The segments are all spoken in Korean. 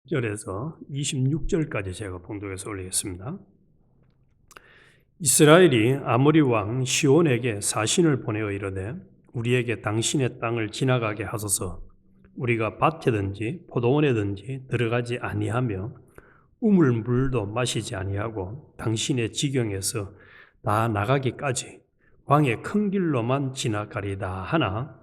20절에서 26절까지 제가 봉독해서 올리겠습니다. 이스라엘이 아모리 왕 시온에게 사신을 보내어 이르되 우리에게 당신의 땅을 지나가게 하소서. 우리가 밭에든지 포도원에든지 들어가지 아니하며 우물물도 마시지 아니하고 당신의 지경에서 다 나가기까지 왕의 큰 길로만 지나가리다 하나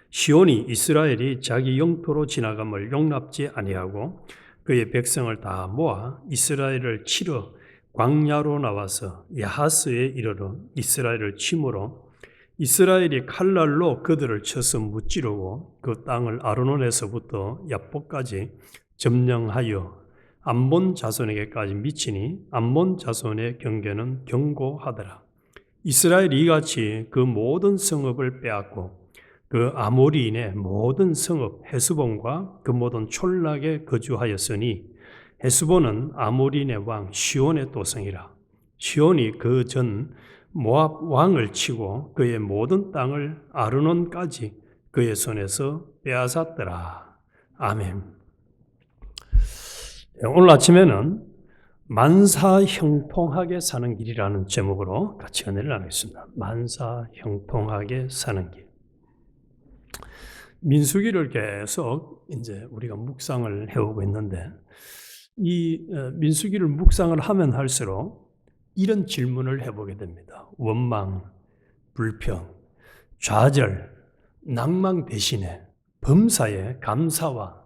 시온이 이스라엘이 자기 영토로 지나감을 용납지 아니하고 그의 백성을 다 모아 이스라엘을 치러 광야로 나와서 야하스에 이르러 이스라엘을 치므로 이스라엘이 칼날로 그들을 쳐서 무찌르고 그 땅을 아르논에서부터 야복까지 점령하여 암몬 자손에게까지 미치니 암몬 자손의 경계는 견고하더라. 이스라엘이 이같이 그 모든 성읍을 빼앗고 그 아모리인의 모든 성읍 헤스본과 그 모든 촌락에 거주하였으니 헤스본은 아모리인의 왕 시온의 도성이라. 시온이 그 전 모압 왕을 치고 그의 모든 땅을 아르논까지 그의 손에서 빼앗았더라. 아멘. 오늘 아침에는 만사형통하게 사는 길이라는 제목으로 같이 은혜를 나누겠습니다. 만사형통하게 사는 길. 민수기를 계속 이제 우리가 묵상을 해오고 있는데 이 민수기를 묵상을 하면 할수록 이런 질문을 해보게 됩니다. 원망, 불평, 좌절, 낭망 대신에 범사에 감사와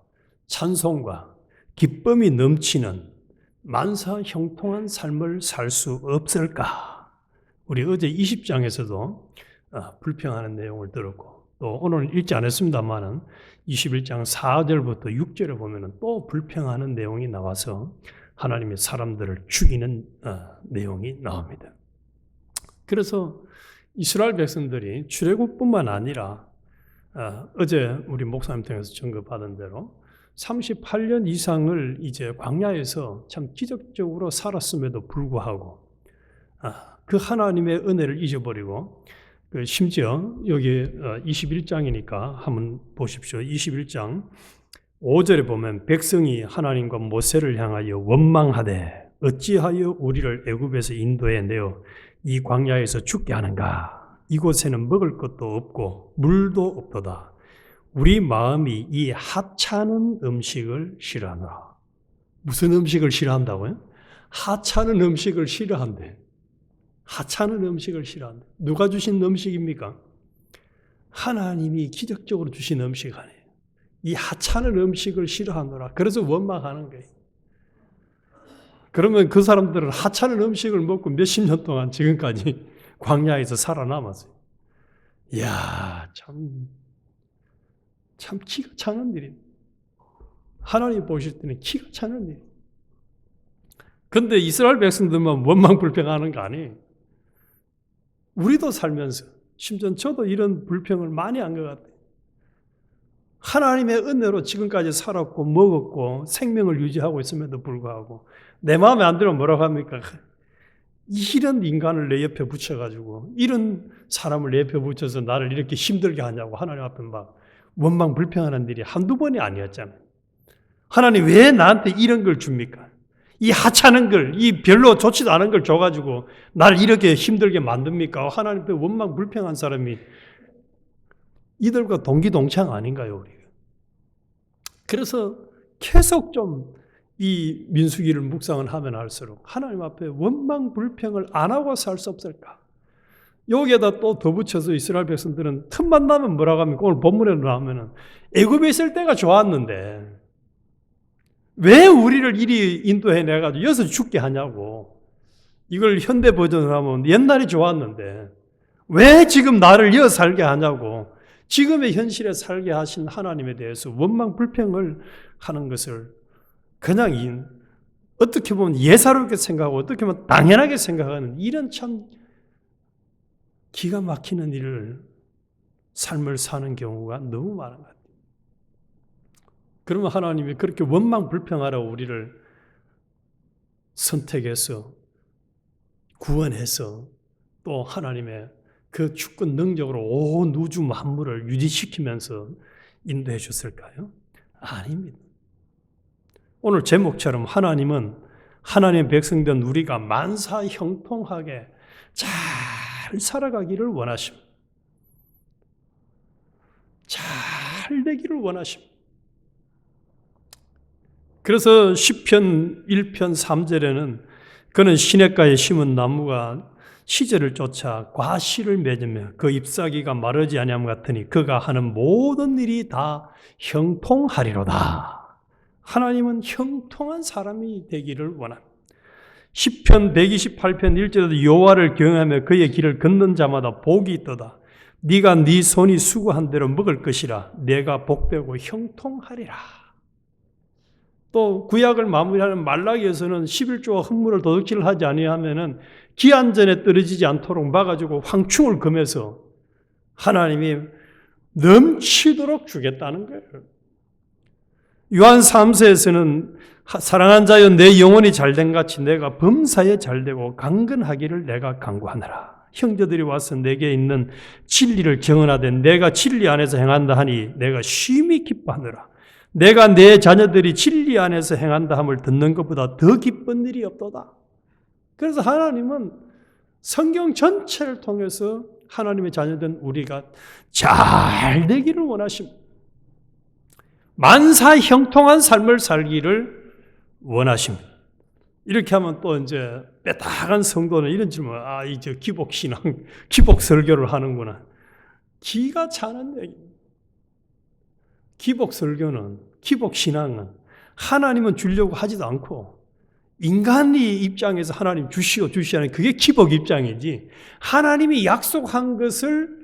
찬송과 기쁨이 넘치는 만사형통한 삶을 살 수 없을까? 우리 어제 20장에서도 불평하는 내용을 들었고 또 오늘 읽지 않았습니다만은 21장 4절부터 6절에 보면은 또 불평하는 내용이 나와서 하나님의 사람들을 죽이는 내용이 나옵니다. 그래서 이스라엘 백성들이 출애굽뿐만 아니라 어제 우리 목사님 통해서 증거받은 대로 38년 이상을 이제 광야에서 참 기적적으로 살았음에도 불구하고 그 하나님의 은혜를 잊어버리고 심지어 여기 21장이니까 한번 보십시오. 21장 5절에 보면 백성이 하나님과 모세를 향하여 원망하되 어찌하여 우리를 애굽에서 인도해 내어 이 광야에서 죽게 하는가? 이곳에는 먹을 것도 없고 물도 없도다. 우리 마음이 이 하찮은 음식을 싫어하노라. 무슨 음식을 싫어한다고요? 하찮은 음식을 싫어한대. 하찮은 음식을 싫어한대. 누가 주신 음식입니까? 하나님이 기적적으로 주신 음식 아니에요. 이 하찮은 음식을 싫어하노라. 그래서 원망하는 거예요. 그러면 그 사람들은 하찮은 음식을 먹고 몇십 년 동안 지금까지 광야에서 살아남았어요. 이야, 참 기가 차는 일입니다. 하나님 보실 때는 기가 차는 일. 그런데 이스라엘 백성들만 원망 불평하는 거 아니에요. 우리도 살면서 심지어 저도 이런 불평을 많이 한 것 같아요. 하나님의 은혜로 지금까지 살았고 먹었고 생명을 유지하고 있음에도 불구하고 내 마음에 안 들면 뭐라고 합니까? 이런 인간을 내 옆에 붙여가지고 이런 사람을 내 옆에 붙여서 나를 이렇게 힘들게 하냐고 하나님 앞에 막 원망 불평하는 일이 한두 번이 아니었잖아요. 하나님 왜 나한테 이런 걸 줍니까? 이 하찮은 걸, 이 별로 좋지도 않은 걸 줘가지고 나를 이렇게 힘들게 만듭니까? 하나님 앞에 원망 불평한 사람이 이들과 동기동창 아닌가요, 우리가? 그래서 계속 좀 이 민수기를 묵상을 하면 할수록 하나님 앞에 원망 불평을 안 하고 살 수 없을까? 여기에다 또 덧붙여서 이스라엘 백성들은 틈만 나면 뭐라고 합니까? 오늘 본문에 나오면은 애굽에 있을 때가 좋았는데 왜 우리를 이리 인도해 내가지고 여기서 죽게 하냐고. 이걸 현대 버전으로 하면 옛날이 좋았는데 왜 지금 나를 여기 살게 하냐고. 지금의 현실에 살게 하신 하나님에 대해서 원망 불평을 하는 것을 그냥 어떻게 보면 예사롭게 생각하고 어떻게 보면 당연하게 생각하는 이런 참 기가 막히는 일을 삶을 사는 경우가 너무 많은 것 같아요. 그러면 하나님이 그렇게 원망 불평하라고 우리를 선택해서 구원해서 또 하나님의 그 주권 능력으로 온 우주 만물을 유지시키면서 인도해 줬을까요? 아닙니다. 오늘 제목처럼 하나님은 하나님의 백성된 우리가 만사 형통하게 잘 살아가기를 원하십니다. 잘 되기를 원하십니다. 그래서 시편 1편 3절에는 그는 시냇가에 심은 나무가 시절을 쫓아 과실을 맺으며 그 잎사귀가 마르지 아니함 같으니 그가 하는 모든 일이 다 형통하리로다. 하나님은 형통한 사람이 되기를 원합니다. 시편 128편 1절에도 여호와를 경외하며 그의 길을 걷는 자마다 복이 있도다. 네가 네 손이 수고한 대로 먹을 것이라. 내가 복되고 형통하리라. 또 구약을 마무리하는 말라기에서는 11조와 흠물을 도둑질을 하지 아니하면은 기한 전에 떨어지지 않도록 막아주고 황충을 금해서 하나님이 넘치도록 주겠다는 거예요. 요한 3서에서는 사랑한 자여 내 영혼이 잘된 같이 내가 범사에 잘되고 강건하기를 내가 간구하노라. 형제들이 와서 내게 있는 진리를 경언하되 내가 진리 안에서 행한다 하니 내가 심히 기뻐하노라. 내가 내 자녀들이 진리 안에서 행한다 함을 듣는 것보다 더 기쁜 일이 없도다. 그래서 하나님은 성경 전체를 통해서 하나님의 자녀된 우리가 잘 되기를 원하십니다. 만사 형통한 삶을 살기를 원하십니다. 이렇게 하면 또 이제 빼딱한 성도는 이런 질문, 이제 기복신앙, 기복설교를 하는구나. 기가 차는 얘기입니다. 기복설교는, 기복신앙은 하나님은 주려고 하지도 않고 인간의 입장에서 하나님 주시하는 그게 기복 입장이지 하나님이 약속한 것을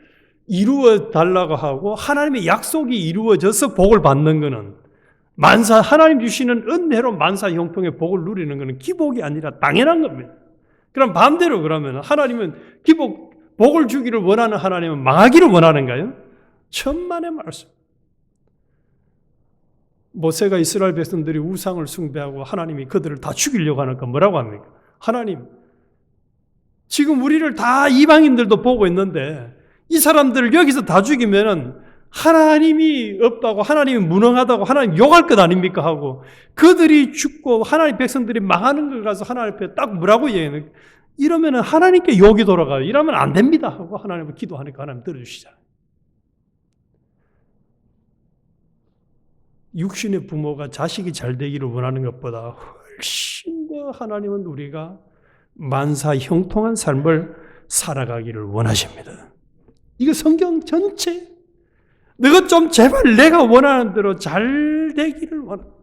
이루어 달라고 하고 하나님의 약속이 이루어져서 복을 받는 것은 하나님 주시는 은혜로 만사 형통의 복을 누리는 것은 기복이 아니라 당연한 겁니다. 그럼 반대로 그러면 하나님은 복을 주기를 원하는 하나님은 망하기를 원하는가요? 천만의 말씀. 모세가 이스라엘 백성들이 우상을 숭배하고 하나님이 그들을 다 죽이려고 하니까 뭐라고 합니까? 하나님, 지금 우리를 다 이방인들도 보고 있는데 이 사람들을 여기서 다 죽이면은 하나님이 없다고, 하나님이 무능하다고 하나님 욕할 것 아닙니까? 하고 그들이 죽고 하나님 백성들이 망하는 걸 가서 하나님 앞에 딱 뭐라고 얘기해요? 이러면은 하나님께 욕이 돌아가요. 이러면 안 됩니다. 하고 하나님을 기도하니까 하나님 들어주시잖아요. 육신의 부모가 자식이 잘 되기를 원하는 것보다 훨씬 더 하나님은 우리가 만사 형통한 삶을 살아가기를 원하십니다. 이거 성경 전체 너가 좀 제발 내가 원하는 대로 잘 되기를 원합니다.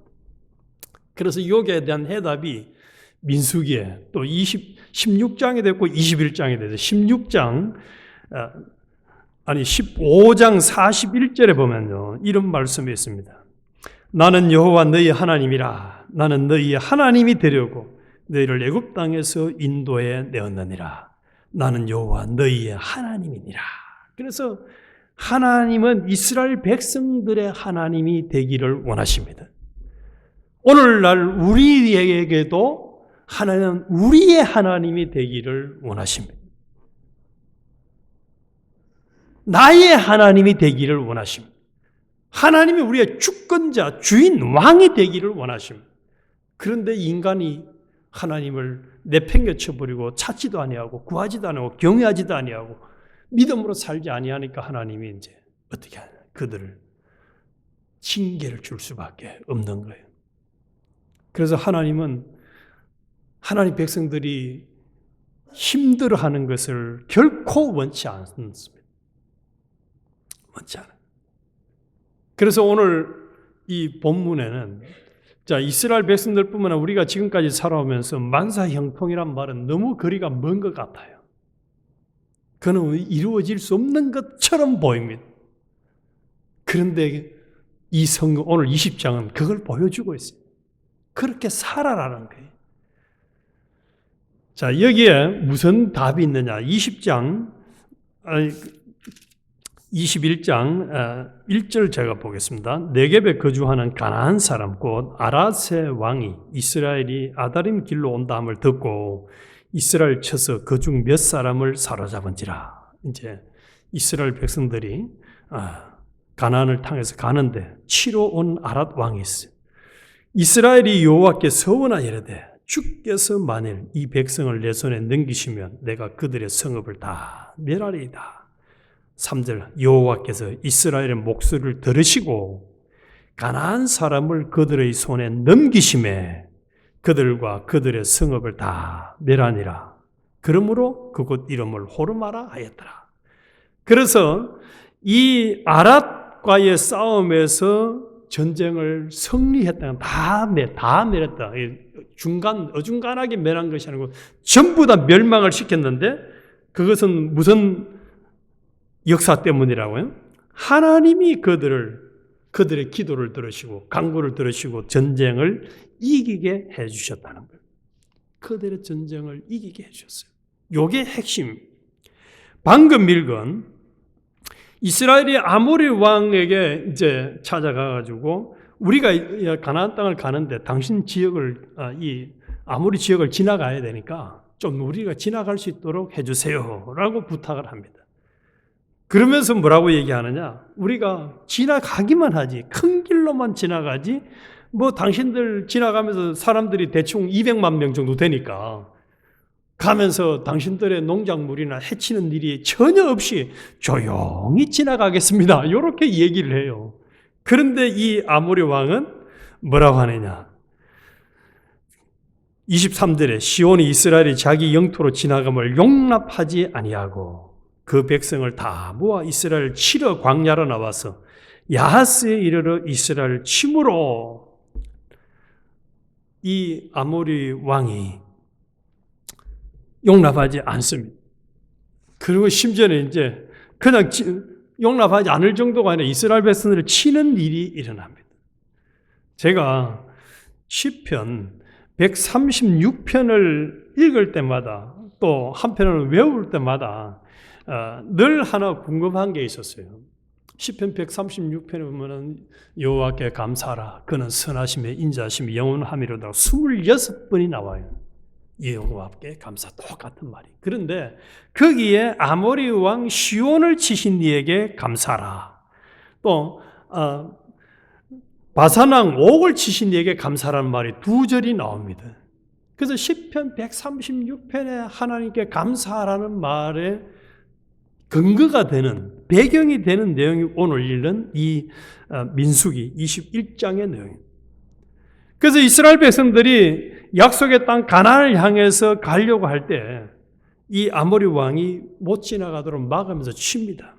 그래서 여기에 대한 해답이 민수기에 또 16장이 됐고 21장이 됐어요. 15장 41절에 보면요. 이런 말씀이 있습니다. 나는 여호와 너희 하나님이라. 나는 너희의 하나님이 되려고 너희를 애굽 땅에서 인도해 내었느니라. 나는 여호와 너희의 하나님이니라. 그래서 하나님은 이스라엘 백성들의 하나님이 되기를 원하십니다. 오늘날 우리에게도 하나님은 우리의 하나님이 되기를 원하십니다. 나의 하나님이 되기를 원하십니다. 하나님이 우리의 주권자, 주인, 왕이 되기를 원하십니다. 그런데 인간이 하나님을 내팽개쳐버리고 찾지도 아니하고 구하지도 아니하고 경외하지도 아니하고 믿음으로 살지 아니하니까 하나님이 이제 어떻게 하냐? 그들을 징계를 줄 수밖에 없는 거예요. 그래서 하나님은 하나님 백성들이 힘들어하는 것을 결코 원치 않습니다. 원치 않아요. 그래서 오늘 이 본문에는 이스라엘 백성들뿐만 아니라 우리가 지금까지 살아오면서 만사 형통이란 말은 너무 거리가 먼 것 같아요. 그는 이루어질 수 없는 것처럼 보입니다. 그런데 이 성경 오늘 20장은 그걸 보여주고 있어요. 그렇게 살아라는 거예요. 자, 여기에 무슨 답이 있느냐? 21장 1절 제가 보겠습니다. 네겝에 거주하는 가나안 사람 곧 아랏의 왕이 이스라엘이 아다림 길로 온다 함을 듣고 이스라엘 쳐서 그 중 몇 사람을 사로잡은지라. 이제 이스라엘 백성들이 가나안을 향해서 가는데 치러 온 아랏 왕이 있어요. 이스라엘이 여호와께 서원하여 이르되 주께서 만일 이 백성을 내 손에 넘기시면 내가 그들의 성읍을 다 멸하리이다. 3절 여호와께서 이스라엘의 목소리를 들으시고 가나안 사람을 그들의 손에 넘기심에 그들과 그들의 성읍을 다 멸하니라. 그러므로 그곳 이름을 호르마라 하였더라. 그래서 이 아랏과의 싸움에서 전쟁을 승리했다는 다 멸했다. 어중간하게 멸한 것이 아니고 전부 다 멸망을 시켰는데 그것은 무슨 역사 때문이라고요? 하나님이 그들의 기도를 들으시고 간구를 들으시고 전쟁을 이기게 해주셨다는 거예요. 그들의 전쟁을 이기게 해주셨어요. 이게 핵심. 방금 읽은 이스라엘이 아모리 왕에게 이제 찾아가가지고 우리가 가나안 땅을 가는데 당신 지역을 이 아모리 지역을 지나가야 되니까 좀 우리가 지나갈 수 있도록 해주세요라고 부탁을 합니다. 그러면서 뭐라고 얘기하느냐? 우리가 지나가기만 하지 큰 길로만 지나가지 뭐 당신들 지나가면서 사람들이 대충 200만 명 정도 되니까 가면서 당신들의 농작물이나 해치는 일이 전혀 없이 조용히 지나가겠습니다. 이렇게 얘기를 해요. 그런데 이 아모리 왕은 뭐라고 하느냐? 23절에 시온이 이스라엘이 자기 영토로 지나감을 용납하지 아니하고 그 백성을 다 모아 이스라엘 치러 광야로 나와서 야하스에 이르러 이스라엘 침으로 이 아모리 왕이 용납하지 않습니다. 그리고 심지어는 이제 그냥 용납하지 않을 정도가 아니라 이스라엘 백성들을 치는 일이 일어납니다. 제가 시편 136편을 읽을 때마다 또 한편을 외울 때마다 늘 하나 궁금한 게 있었어요. 시편 136편에 보면은 여호와께 감사하라. 그는 선하심에 인자하심이 영원함이로다. 26번이 나와요. 여호와께 감사. 똑같은 말이. 그런데 거기에 아모리 왕 시온을 치신 이에게 감사하라. 또 바산 왕 옥을 치신 이에게 감사라는 말이 2절이 나옵니다. 그래서 시편 136편에 하나님께 감사하라는 말에 근거가 되는, 배경이 되는 내용이 오늘 읽는 이 민수기 21장의 내용입니다. 그래서 이스라엘 백성들이 약속의 땅 가나안을 향해서 가려고 할 때 이 아모리 왕이 못 지나가도록 막으면서 칩니다.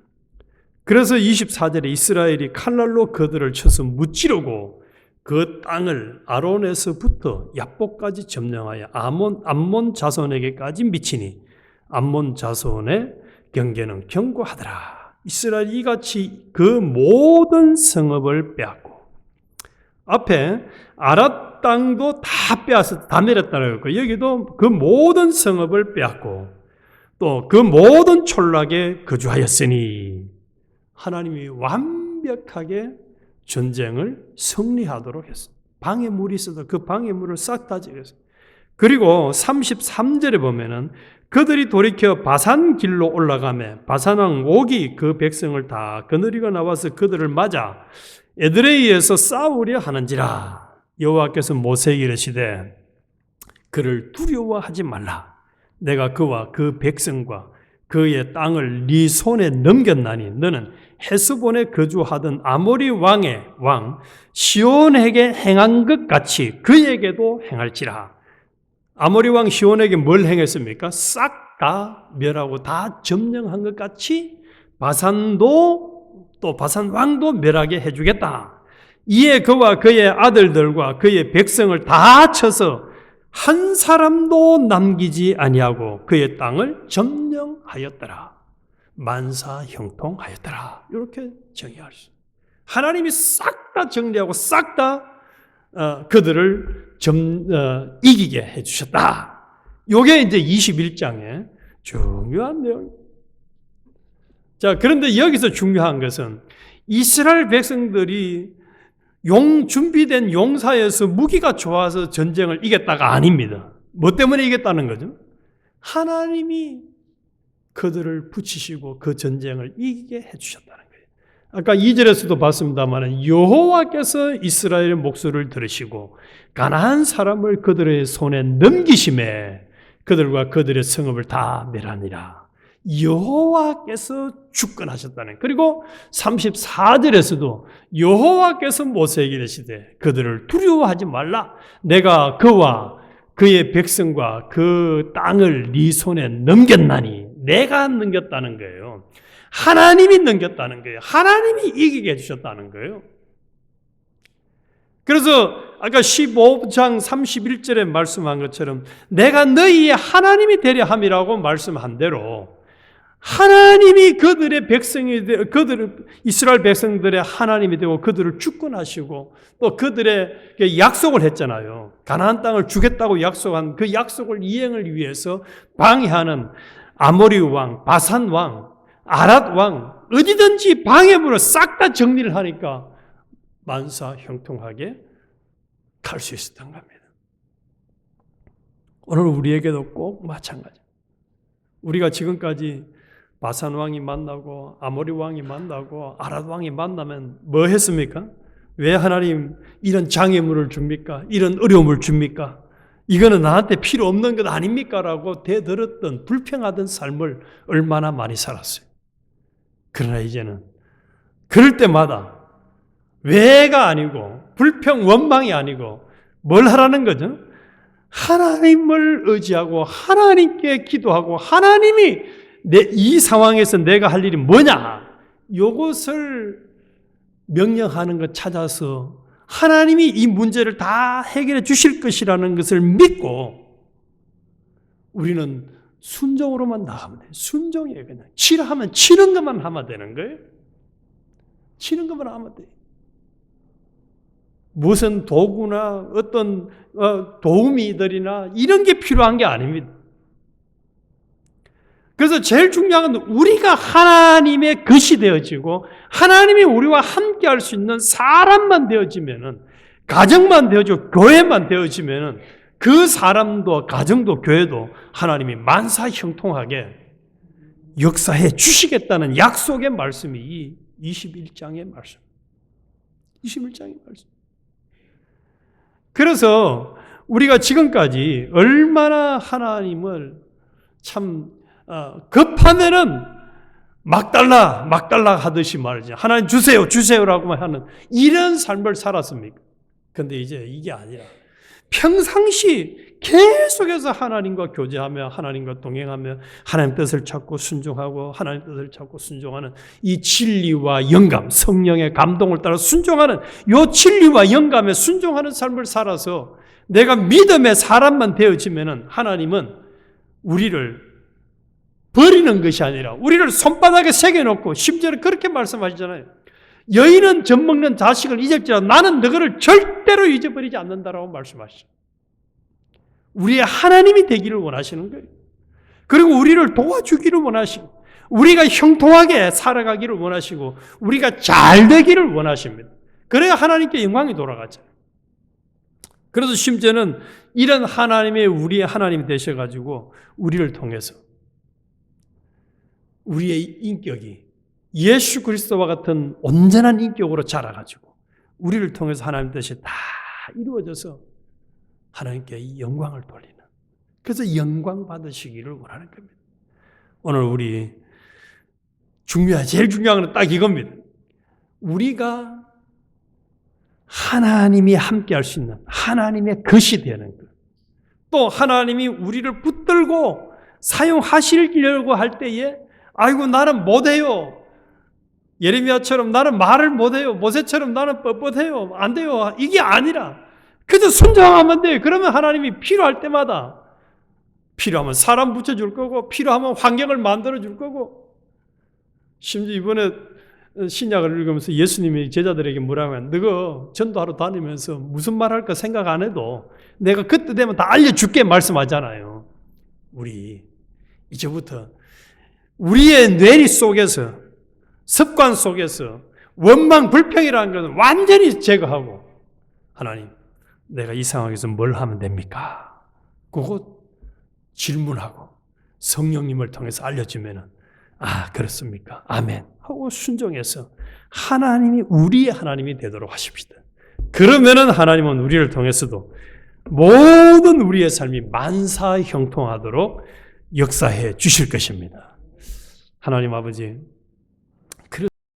그래서 24절에 이스라엘이 칼날로 그들을 쳐서 무찌르고 그 땅을 아론에서부터 야복까지 점령하여 암몬 자손에게까지 미치니 암몬 자손의 경계는 견고하더라. 이스라엘이 이같이 그 모든 성읍을 빼앗고 앞에 아랏 땅도 다 빼앗아 다 내렸다는 거예요. 여기도 그 모든 성읍을 빼앗고 또 그 모든 촌락에 거주하였으니 하나님이 완벽하게 전쟁을 승리하도록 했어요. 방해물이 있어도 그 방해물을 싹 다 제거했어요. 그리고 33절에 보면은 그들이 돌이켜 바산 길로 올라가며 바산 왕 옥이 그 백성을 다 거느리고 나와서 그들을 맞아 에드레이에서 싸우려 하는지라. 여호와께서 모세에게 이르시되 그를 두려워하지 말라. 내가 그와 그 백성과 그의 땅을 네 손에 넘겼나니 너는 헤스본에 거주하던 아모리 왕의 왕 시온에게 행한 것 같이 그에게도 행할지라. 아모리 왕 시온에게 뭘 행했습니까? 싹 다 멸하고 다 점령한 것 같이 바산도 또 바산 왕도 멸하게 해주겠다. 이에 그와 그의 아들들과 그의 백성을 다 쳐서 한 사람도 남기지 아니하고 그의 땅을 점령하였더라. 만사 형통하였더라. 이렇게 정의할 수 있어요. 하나님이 싹 다 정리하고 싹 다 그들을 이기게 해주셨다. 이게 이제 21장의 중요한 내용입니다. 자, 그런데 여기서 중요한 것은 이스라엘 백성들이 준비된 용사에서 무기가 좋아서 전쟁을 이겼다가 아닙니다. 뭐 때문에 이겼다는 거죠? 하나님이 그들을 붙이시고 그 전쟁을 이기게 해주셨다는 거예요. 아까 2절에서도 봤습니다만 여호와께서 이스라엘의 목소리를 들으시고 가나안 사람을 그들의 손에 넘기심에 그들과 그들의 성읍을 다 멸하니라. 여호와께서 주권하셨다는. 그리고 34절에서도 여호와께서 모세에게 이르시되 그들을 두려워하지 말라. 내가 그와 그의 백성과 그 땅을 네 손에 넘겼나니. 내가 넘겼다는 거예요. 하나님이 넘겼다는 거예요. 하나님이 이기게 해주셨다는 거예요. 그래서 아까 15장 31절에 말씀한 것처럼 내가 너희의 하나님이 되려 함이라고 말씀한 대로 하나님이 그들의 백성이 되고 이스라엘 백성들의 하나님이 되고 그들을 주권하시고 또 그들의 약속을 했잖아요. 가나안 땅을 주겠다고 약속한 그 약속을 이행을 위해서 방해하는 아모리 왕, 바산 왕, 아랏 왕 어디든지 방해물을 싹 다 정리를 하니까 만사 형통하게 갈 수 있었던 겁니다. 오늘 우리에게도 꼭 마찬가지. 우리가 지금까지 바산 왕이 만나고 아모리 왕이 만나고 아랏 왕이 만나면 뭐 했습니까? 왜 하나님 이런 장애물을 줍니까? 이런 어려움을 줍니까? 이거는 나한테 필요 없는 것 아닙니까? 라고 대들었던 불평하던 삶을 얼마나 많이 살았어요. 그러나 이제는 그럴 때마다 왜가 아니고 불평 원망이 아니고 뭘 하라는 거죠? 하나님을 의지하고 하나님께 기도하고 하나님이 이 상황에서 내가 할 일이 뭐냐? 이것을 명령하는 것 찾아서 하나님이 이 문제를 다 해결해 주실 것이라는 것을 믿고 우리는 순종으로만 나가면 돼요. 순종이에요. 그냥 치라 하면 치는 것만 하면 되는 거예요. 치는 것만 하면 돼요. 무슨 도구나 어떤 도우미들이나 이런 게 필요한 게 아닙니다. 그래서 제일 중요한 건 우리가 하나님의 것이 되어지고 하나님이 우리와 함께 할 수 있는 사람만 되어지면은 가정만 되어지고 교회만 되어지면은 그 사람도 가정도 교회도 하나님이 만사 형통하게 역사해 주시겠다는 약속의 말씀이 이 21장의 말씀. 21장의 말씀. 그래서 우리가 지금까지 얼마나 하나님을 참 급하면은 막 달라 하듯이 말이죠. 하나님 주세요라고만 하는 이런 삶을 살았습니까? 근데 이제 이게 아니라 평상시 계속해서 하나님과 교제하며 하나님과 동행하며 하나님 뜻을 찾고 순종하고 하나님 뜻을 찾고 순종하는 이 진리와 영감, 성령의 감동을 따라 순종하는 이 진리와 영감에 순종하는 삶을 살아서 내가 믿음의 사람만 되어지면은 하나님은 우리를 버리는 것이 아니라 우리를 손바닥에 새겨놓고 심지어 그렇게 말씀하시잖아요. 여인은 젖먹는 자식을 잊을지라도 나는 너희를 절대로 잊어버리지 않는다라고 말씀하시죠. 우리의 하나님이 되기를 원하시는 거예요. 그리고 우리를 도와주기를 원하시고 우리가 형통하게 살아가기를 원하시고 우리가 잘 되기를 원하십니다. 그래야 하나님께 영광이 돌아가죠. 그래서 심지어는 이런 하나님의 우리의 하나님이 되셔가지고 우리를 통해서 우리의 인격이 예수 그리스도와 같은 온전한 인격으로 자라가지고 우리를 통해서 하나님 뜻이 다 이루어져서 하나님께 영광을 돌리는, 그래서 영광 받으시기를 원하는 겁니다. 오늘 우리 제일 중요한 건 딱 이겁니다. 우리가 하나님이 함께 할 수 있는 하나님의 것이 되는 것. 또 하나님이 우리를 붙들고 사용하시려고 할 때에 아이고 나는 못해요. 예레미야처럼 나는 말을 못해요. 모세처럼 나는 뻣뻣해요. 안 돼요. 이게 아니라 그저 순종하면 돼요. 그러면 하나님이 필요할 때마다 필요하면 사람 붙여줄 거고 필요하면 환경을 만들어줄 거고 심지어 이번에 신약을 읽으면서 예수님이 제자들에게 뭐라고 하면 너가 전도하러 다니면서 무슨 말 할까 생각 안 해도 내가 그때 되면 다 알려줄게 말씀하잖아요. 우리 이제부터 우리의 뇌리 속에서 습관 속에서 원망 불평이라는 것은 완전히 제거하고 하나님 내가 이 상황에서 뭘 하면 됩니까? 그거 질문하고 성령님을 통해서 알려주면 아, 그렇습니까? 아멘. 하고 순종해서 하나님이 우리의 하나님이 되도록 하십시다. 그러면은 하나님은 우리를 통해서도 모든 우리의 삶이 만사형통하도록 역사해 주실 것입니다. 하나님 아버지,